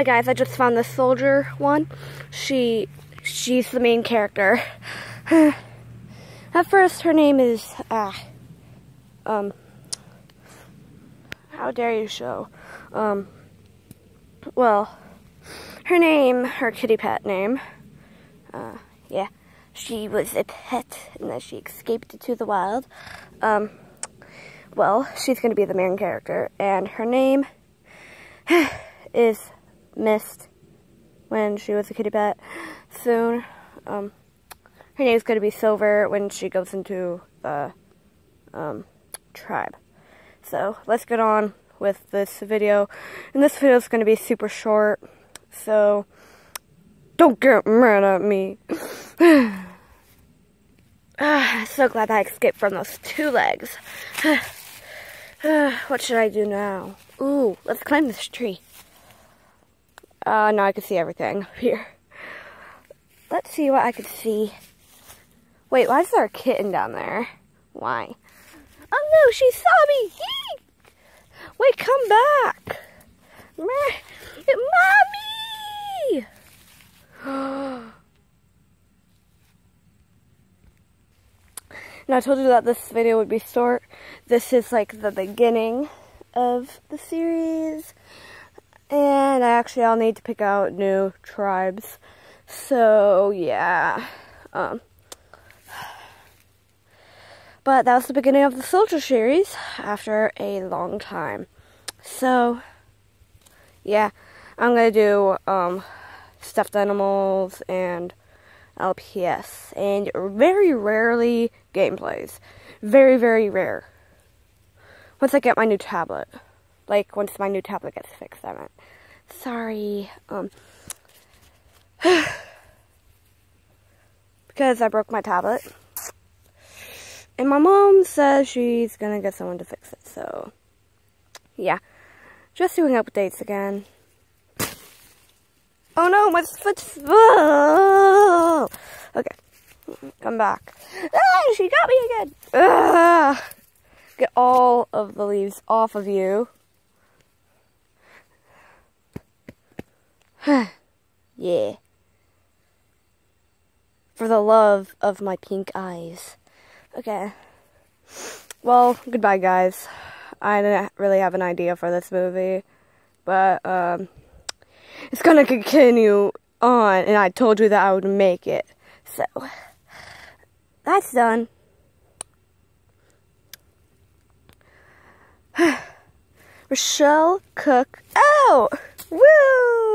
Hi guys, I just found the soldier one. She's the main character. At first, her name is, how dare you show, well, her kitty pet name, yeah, she was a pet and then she escaped to the wild. Well, she's going to be the main character, and her name is Mist when she was a kitty pet. Soon, her name is going to be Silver when she goes into the tribe. So let's get on with this video, and this video is going to be super short, so don't get mad at me. So glad I escaped from those two legs. What should I do now? Ooh, let's climb this tree. Now I can see everything here. Let's see what I can see. Wait, why is there a kitten down there? Why? Oh no, she saw me! Wait, come back! Mommy! And I told you that this video would be short. This is like the beginning of the series. And I'll need to pick out new tribes. So, yeah. But that was the beginning of the Soldier series after a long time. So, yeah. I'm going to do stuffed animals and LPS. And very rarely gameplays. Very, very rare. Once I get my new tablet. Like, once my new tablet gets fixed, I meant. Sorry, because I broke my tablet. And my mom says she's gonna get someone to fix it, so, yeah. Just doing updates again. Oh no, my foot's... Oh! Okay, come back. Ah, she got me again! Ugh. Get all of the leaves off of you. Yeah. For the love of my pink eyes. Okay. Well, goodbye guys. I didn't really have an idea for this movie. But, it's gonna continue on, and I told you that I would make it. So, that's done. Rochelle Cook out! Woo!